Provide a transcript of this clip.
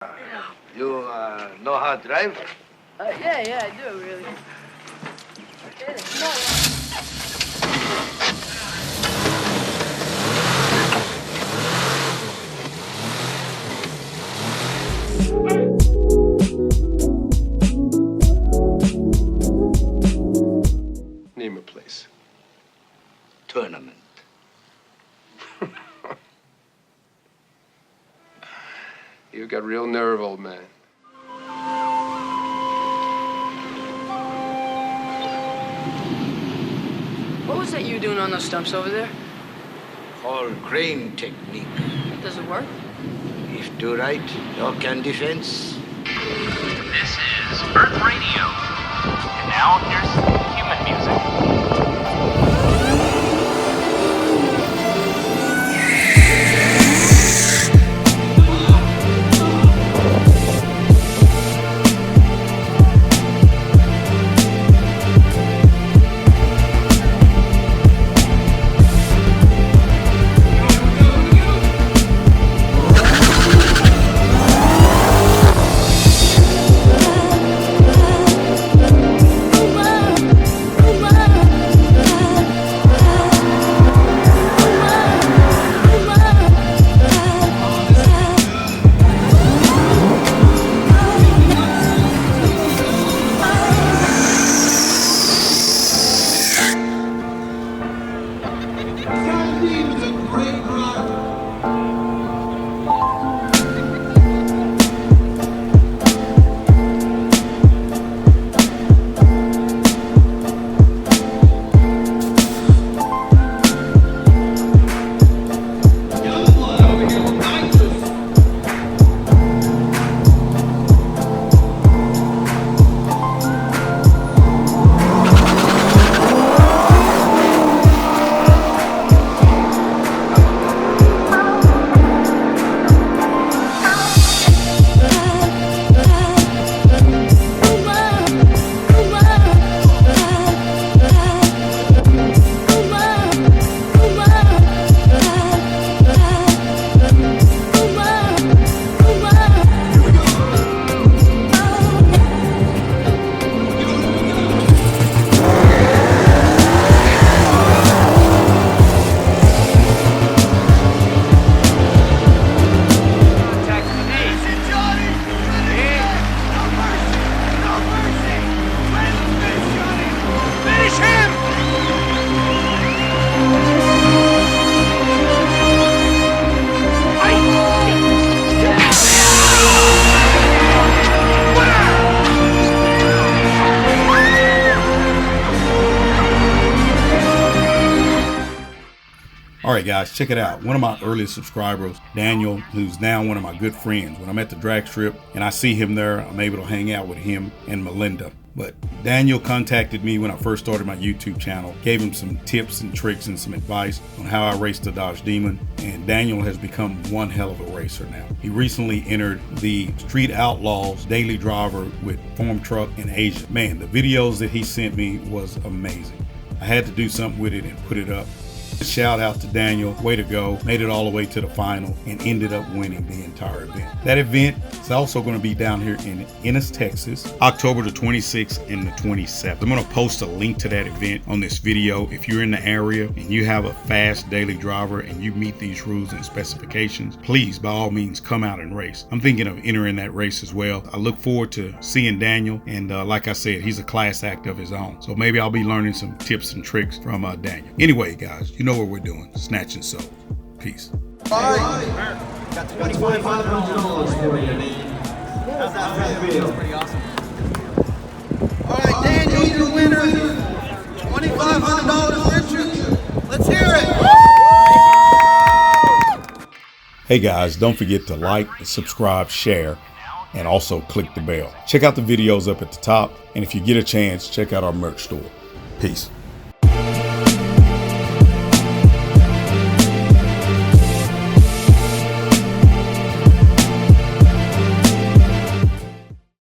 You know how to drive? Yeah, I do, really. Okay, then, come on. Name a place. Tournament. You've got real nerve, old man. What was that you were doing on those stumps over there? Called crane technique. Does it work? If do right, you can defense. This is Earth Radio. And now here's human music. All right, guys, check it out. One of my earliest subscribers, Daniel, who's now one of my good friends. When I'm at the drag strip and I see him there, I'm able to hang out with him and Melinda. But Daniel contacted me when I first started my YouTube channel, gave him some tips and tricks and some advice on how I raced the Dodge Demon, and Daniel has become one hell of a racer now. He recently entered the Street Outlaws daily driver with Farmtruck in Asia. Man, the videos that he sent me was amazing. I had to do something with it and put it up. Shout out to Daniel, way to go. Made it all the way to the final and ended up winning the entire event. That event is also going to be down here in Ennis, Texas, October the 26th and the 27th. I'm going to post a link to that event on this video. If you're in the area and you have a fast daily driver and you meet these rules and specifications, please, by all means, come out and race. I'm thinking of entering that race as well. I look forward to seeing Daniel, and like I said, he's a class act of his own. So maybe I'll be learning some tips and tricks from Daniel. Anyway, guys, you know what we're doing. Snatch and sew. Peace. All right. Got $2,500 for you, man. How's that feel? That's pretty awesome. All right, Daniel, you're the winner. $2,500, Richard. Let's hear it. Hey guys, don't forget to like, subscribe, share, and also click the bell. Check out the videos up at the top, and if you get a chance, check out our merch store. Peace.